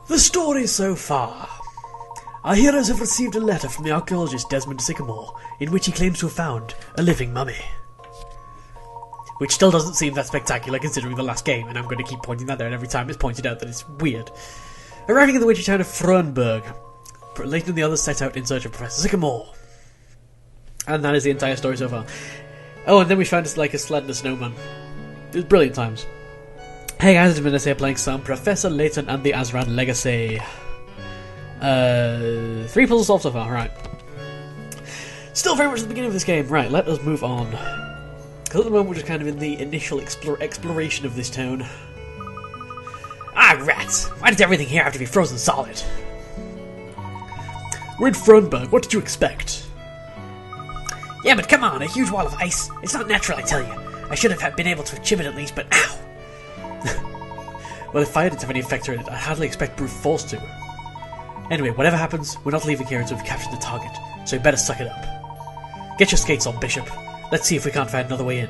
The story so far. Our heroes have received a letter from the archaeologist Desmond Sycamore, in which he claims to have found a living mummy. Which still doesn't seem that spectacular considering the last game, and I'm going to keep pointing that out every time it's pointed out that it's weird. Arriving in the witchy town of Frunberg, Layton and the others set out in search of Professor Sycamore. And that is the entire story so far. Oh, and then we found like a slender snowman. It was brilliant times. Hey guys, it's Mindez here playing some Professor Layton and the Azran Legacy. 3 puzzles solved so far, right. Still very much at the beginning of this game. Right, let us move on. Because at the moment we're just kind of in the initial exploration of this town. Ah, rats! Why does everything here have to be frozen solid? We're in Frunberg, what did you expect? Yeah, but come on, a huge wall of ice. It's not natural, I tell you. I should have been able to chip it at least, but ow! Well, if fire didn't have any effect on it, I'd hardly expect brute force to. Anyway, whatever happens, we're not leaving here until we've captured the target, so you better suck it up. Get your skates on, Bishop. Let's see if we can't find another way in.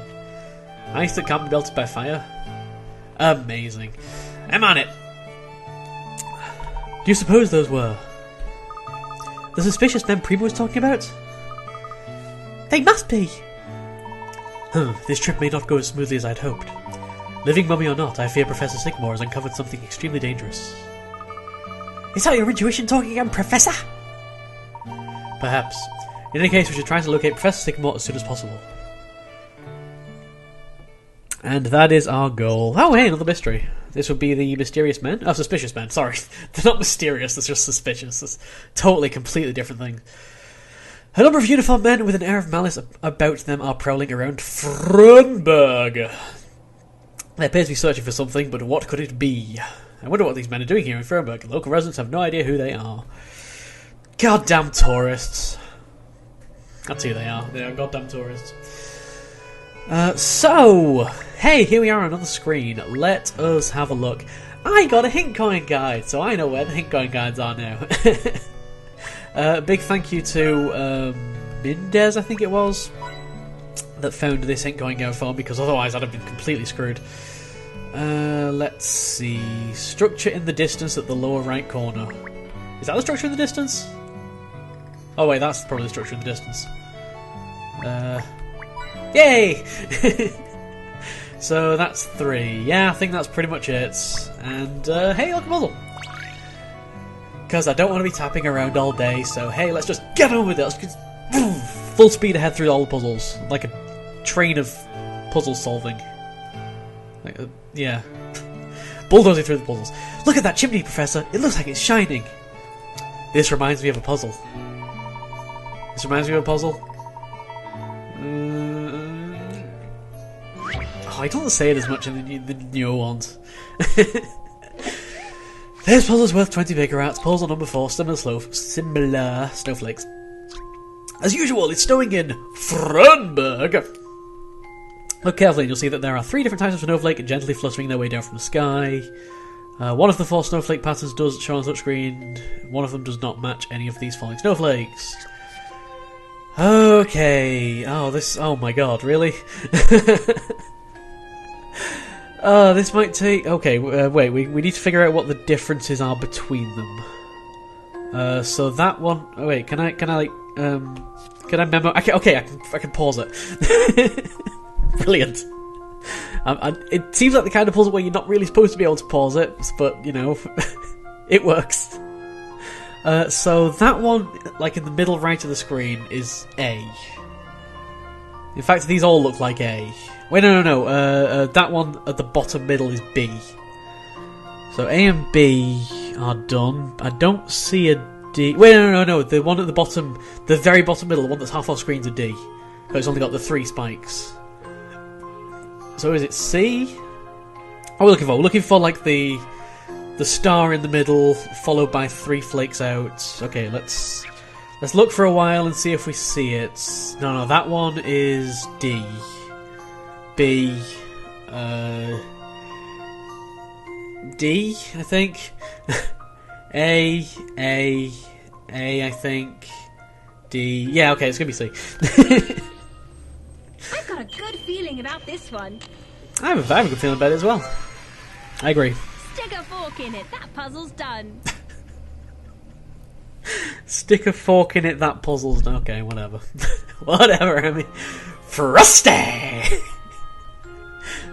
Ice that can't be melted by fire? Amazing. I'm on it! Do you suppose those were the suspicious men Primo was talking about? They must be! This trip may not go as smoothly as I'd hoped. Living mummy or not, I fear Professor Sycamore has uncovered something extremely dangerous. Is that your intuition talking again, Professor? Perhaps. In any case, we should try to locate Professor Sycamore as soon as possible. And that is our goal. Oh, hey, another mystery. This would be the mysterious men? Oh, suspicious men, sorry. They're not mysterious, they're just suspicious. It's totally, completely different thing. A number of uniformed men with an air of malice about them are prowling around Frunberg. They appear to be searching for something, but what could it be? I wonder what these men are doing here in Frunberg. Local residents have no idea who they are. Goddamn tourists. That's who they are. They are goddamn tourists. So, hey, here we are on another screen. Let us have a look. I got a hint coin guide, so I know where the hint coin guides are now. Big thank you to Mindez, I think it was, that found this hint coin guide for me, because otherwise I'd have been completely screwed. Let's see. Structure in the distance at the lower right corner. Is that the structure in the distance? Oh wait, that's probably the structure in the distance. Yay! So that's 3. Yeah, I think that's pretty much it. And, hey, look, a puzzle! Because I don't want to be tapping around all day, so hey, let's just get on with it! Let's just full speed ahead through all the puzzles. Like a train of puzzle solving. Like, yeah. Bulldozing through the puzzles. Look at that chimney, Professor! It looks like it's shining! This reminds me of a puzzle. This reminds me of a puzzle? Oh, I don't say it as much in the newer ones. This puzzle's worth 20 bigger rats. Puzzle number 4, similar snowflakes. As usual, it's snowing in Frunberg. Look carefully and you'll see that there are 3 different types of snowflake gently fluttering their way down from the sky. One of the 4 snowflake patterns does show on the touchscreen. One of them does not match any of these falling snowflakes. Okay. Oh my god, really? This might take... Okay, wait, we need to figure out what the differences are between them. So that one... Oh wait, can I memo... I can pause it. Brilliant. It seems like the kind of puzzle where you're not really supposed to be able to pause it, but, you know, it works. So that one, like in the middle right of the screen, is A. In fact, these all look like A. Wait, no. That one at the bottom middle is B. So A and B are done. I don't see a D. Wait, no. The one at the bottom, the very bottom middle, the one that's half off screen's a D. But it's only got the 3 spikes. So is it C? What are we looking for? We're looking for like the star in the middle, followed by 3 flakes out. Okay, let's look for a while and see if we see it. No, that one is D. B. D, I think. A, I think. D. Yeah, okay, it's gonna be C. I've got a good feeling about this one. I have a good feeling about it as well. I agree. Stick a fork in it. That puzzle's done. Stick a fork in it, that puzzle's done. Okay, whatever. Whatever, I mean. Frosty!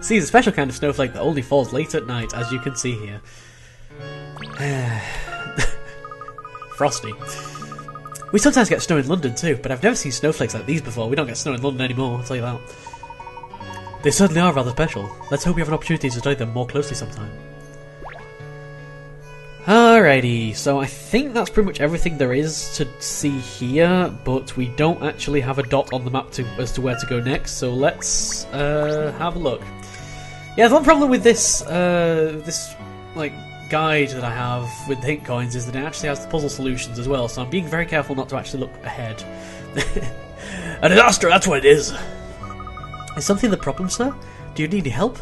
See, it's a special kind of snowflake that only falls late at night, as you can see here. Frosty. We sometimes get snow in London too, but I've never seen snowflakes like these before. We don't get snow in London anymore, I'll tell you that. They certainly are rather special. Let's hope we have an opportunity to study them more closely sometime. Alrighty, so I think that's pretty much everything there is to see here, but we don't actually have a dot on the map as to where to go next, so let's have a look. Yeah, the one problem with this like guide that I have with the hint coins is that it actually has the puzzle solutions as well, so I'm being very careful not to actually look ahead. A disaster, that's what it is! Is something the problem, sir? Do you need any help?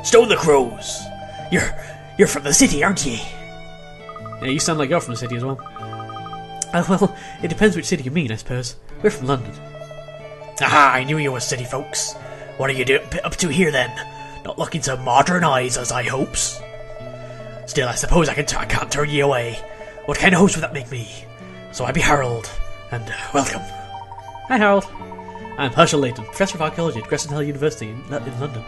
Stone the crows! You're from the city, aren't you? Yeah, you sound like you're from the city as well. Well, it depends which city you mean, I suppose. We're from London. Aha, I knew you were city folks. What are you up to here then? Not looking to modernise as I hopes? Still, I suppose I can't turn you away. What kind of host would that make me? So I be Harold, and welcome. Hi, Harold. I'm Herschel Layton, Professor of Archaeology at Crescent Hill University in London.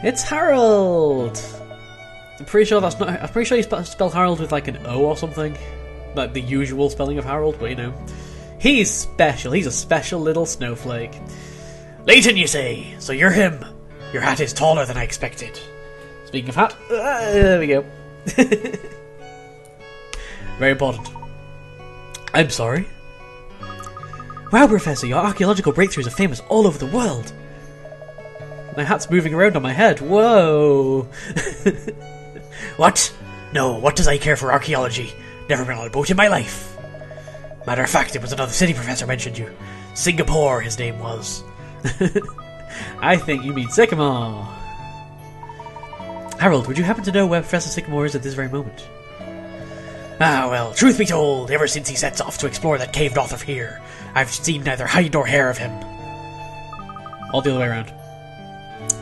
It's Harold! I'm pretty sure you spell Harold with like an O or something. Like the usual spelling of Harold, but you know. He's special, he's a special little snowflake. Layton, you say? So you're him. Your hat is taller than I expected. Speaking of hat, there we go. Very important. I'm sorry? Wow, Professor, your archaeological breakthroughs are famous all over the world. My hat's moving around on my head. Whoa. What? No, what does I care for archaeology? Never been on a boat in my life. Matter of fact, it was another city professor mentioned you. Singapore, his name was. I think you mean Sycamore. Harold, would you happen to know where Professor Sycamore is at this very moment? Ah, well, truth be told, ever since he sets off to explore that cave north of here, I've seen neither hide nor hair of him. All the other way around.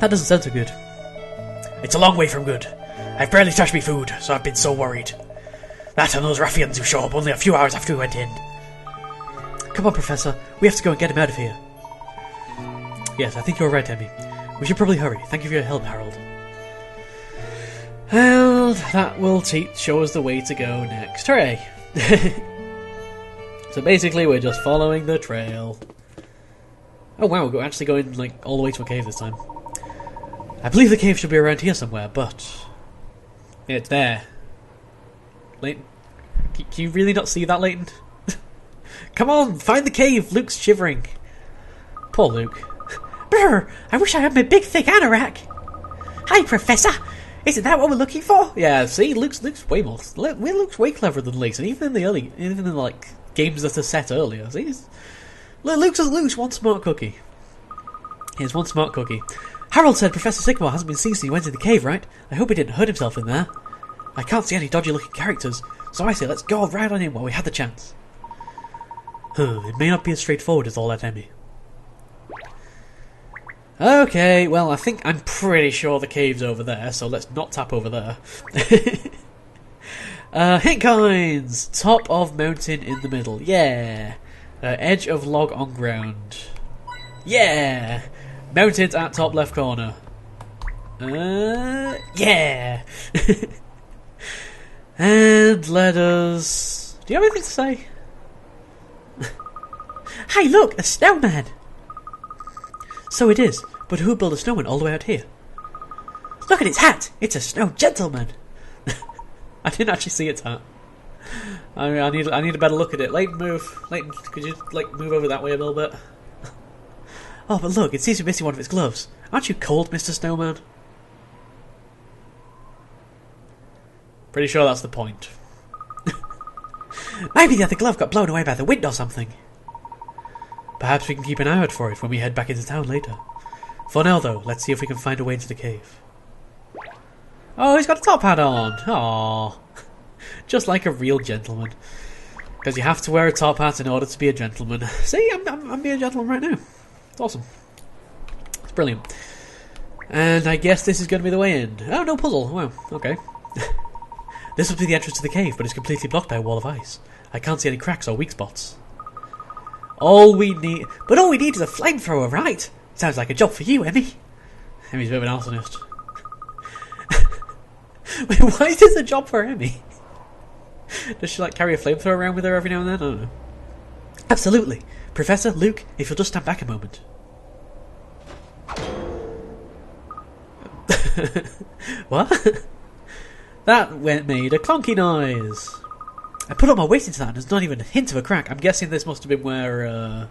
That doesn't sound so good. It's a long way from good. I've barely touched me food, so I've been so worried. That and those ruffians who show up only a few hours after we went in. Come on, Professor. We have to go and get him out of here. Yes, I think you're right, Emmy. We should probably hurry. Thank you for your help, Harold. Well, that will show us the way to go next. Hooray! So basically, we're just following the trail. Oh wow, we're actually going like all the way to a cave this time. I believe the cave should be around here somewhere, but it's there. Layton, can you really not see that, Layton? Come on, find the cave. Luke's shivering. Poor Luke. Brr! I wish I had my big thick anorak. Hi, Professor. Isn't that what we're looking for? Yeah, see, Luke's way more. Luke's way cleverer than Layton, even in the like games that are set earlier. See, Luke's one smart cookie. Here's one smart cookie. Harold said Professor Sycamore hasn't been seen since he went in the cave, right? I hope he didn't hurt himself in there. I can't see any dodgy-looking characters, so I say let's go right on in while we had the chance. It may not be as straightforward as all that, Emmy. Okay, well, I'm pretty sure the cave's over there, so let's not tap over there. Hint coins! Top of mountain in the middle, yeah. Edge of log on ground. Yeah! Mountains at top left corner. Yeah! And let us... Do you have anything to say? Hey, look! A snowman! So it is, but who built a snowman all the way out here? Look at its hat! It's a snow gentleman! I didn't actually see its hat. I need a better look at it. Layton, move. Layton, could you move over that way a little bit? Oh, but look, it seems to be missing one of its gloves. Aren't you cold, Mr. Snowman? Pretty sure that's the point. Maybe the other glove got blown away by the wind or something. Perhaps we can keep an eye out for it when we head back into town later. For now, though, let's see if we can find a way into the cave. Oh, he's got a top hat on! Aww. Just like a real gentleman. Because you have to wear a top hat in order to be a gentleman. See, I'm being a gentleman right now. It's awesome. It's brilliant. And I guess this is going to be the way in. Oh, no puzzle. Wow, okay. This must be the entrance to the cave, but it's completely blocked by a wall of ice. I can't see any cracks or weak spots. All we need is a flamethrower, right? Sounds like a job for you, Emmy. Emmy's a bit of an arsonist. Wait, why is this a job for Emmy? Does she like carry a flamethrower around with her every now and then? I don't know. Absolutely. Professor, Luke, if you'll just stand back a moment. What? That made a clunky noise. I put all my weight into that and there's not even a hint of a crack. I'm guessing this must have been where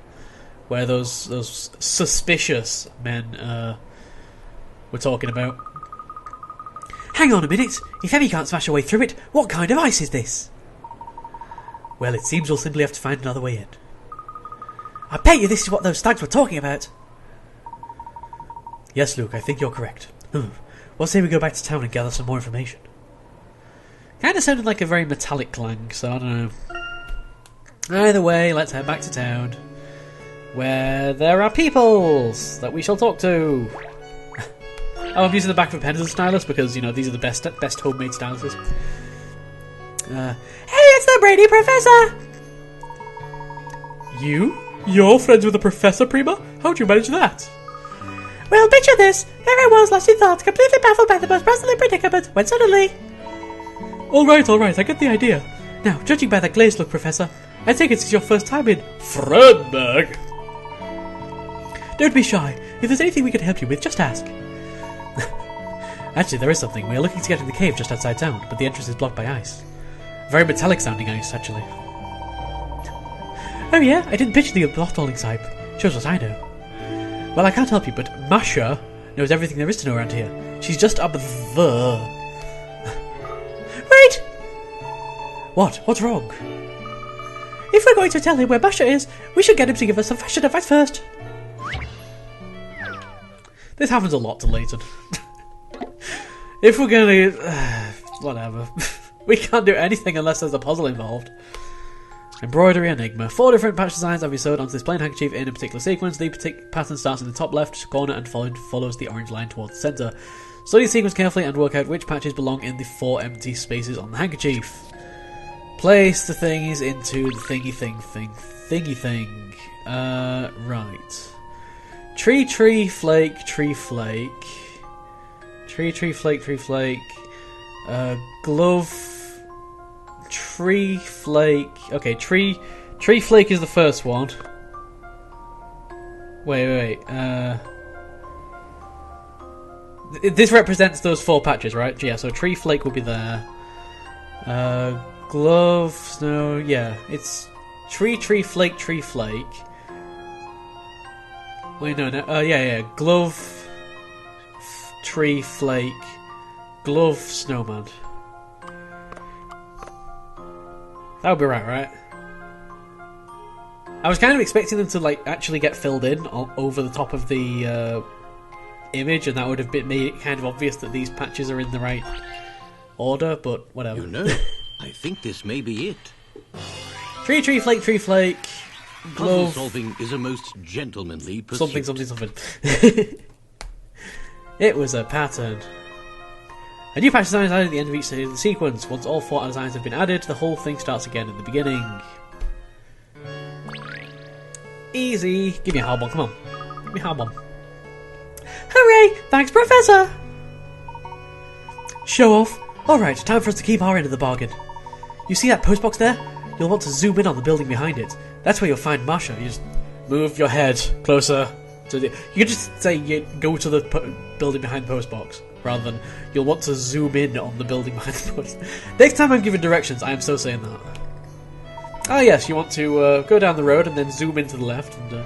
those suspicious men were talking about. Hang on a minute. If Emmy can't smash her way through it, what kind of ice is this? Well, it seems we'll simply have to find another way in. I bet you this is what those thugs were talking about. Yes, Luke, I think you're correct. We'll say we go back to town and gather some more information. Kinda sounded like a very metallic clang, so I don't know. Either way, let's head back to town, where there are peoples that we shall talk to. Oh, I'm using the back of a pen as a stylus because, you know, these are the best homemade styluses. Hey, it's the Brady Professor! You're friends with the Professor, Prima? How'd you manage that? Well, picture this. Everyone's lost in thought, completely baffled by the most puzzling predicament, when suddenly... Alright, I get the idea. Now, judging by that glazed look, Professor, I take it it's your first time in Fredberg. Don't be shy. If there's anything we can help you with, just ask. Actually, there is something. We are looking to get in the cave just outside town, but the entrance is blocked by ice. Very metallic sounding ice, actually. Oh yeah, I didn't picture the mothballing type. Shows what I know. Well, I can't help you, but Masha knows everything there is to know around here. She's just up there. Wait! What? What's wrong? If we're going to tell him where Masha is, we should get him to give us some fashion advice first. This happens a lot to Layton. If we're gonna... whatever. We can't do anything unless there's a puzzle involved. Embroidery Enigma. 4 different patch designs have been sewed onto this plain handkerchief in a particular sequence. The pattern starts in the top left corner and follows the orange line towards the centre. Study the sequence carefully and work out which patches belong in the 4 empty spaces on the handkerchief. Place the thingies into the thingy thing. Right. Tree, flake. Tree, flake. Glove... Tree, flake... Okay, tree flake is the first one. Wait. This represents those 4 patches, right? Yeah, so tree flake will be there. Glove, snow... Yeah, it's tree, flake. Wait, no. Yeah. Glove... Tree, flake... Glove, snowman. That would be right? I was kind of expecting them to like actually get filled in over the top of the image, and that would have made it kind of obvious that these patches are in the right order, but whatever. You know, I think this may be it. Tree, flake, glove... Puzzle solving is a most gentlemanly pursuit. Something. It was a pattern. A new patch design is added at the end of each stage of the sequence. Once all 4 designs have been added, the whole thing starts again at the beginning. Easy. Give me a hard one, come on. Give me a hard one. Hooray! Thanks, Professor! Show off. Alright, time for us to keep our end of the bargain. You see that postbox there? You'll want to zoom in on the building behind it. That's where you'll find Masha. You just move your head closer to the... You could just say you go to the building behind the postbox, rather than you'll want to zoom in on the building behind the post. Next time I'm giving directions, I am so saying that. Ah yes, you want to go down the road and then zoom in to the left. And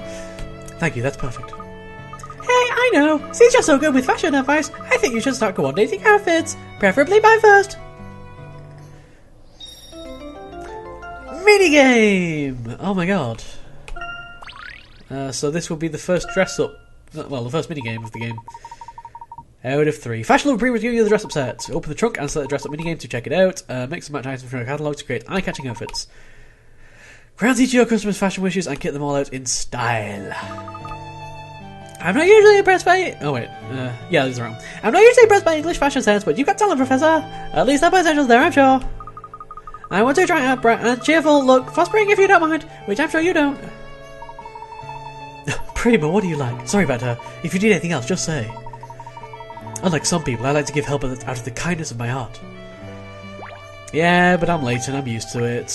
thank you, that's perfect. Hey, I know. Since you're so good with fashion advice, I think you should start coordinating outfits, preferably by first. Minigame! Oh my god. So this will be the first dress-up... Well, the first minigame of the game. Out of 3. Fashion Lover Prima will give you the dress-up set. Open the trunk and select the dress-up minigame to check it out. Mix and match items from your catalogue to create eye-catching outfits. Grant each of your customers' fashion wishes and kit them all out in style. I'm not usually impressed by... Oh, wait. Yeah, this is wrong. I'm not usually impressed by English fashion sense, but you've got talent, Professor. At least that potential's there, I'm sure. I want to try a bright and cheerful look for spring if you don't mind, which I'm sure you don't. Prima, what do you like? Sorry about her. If you need anything else, just say. Unlike some people, I like to give help out of the kindness of my heart. Yeah, but I'm Layton, I'm used to it.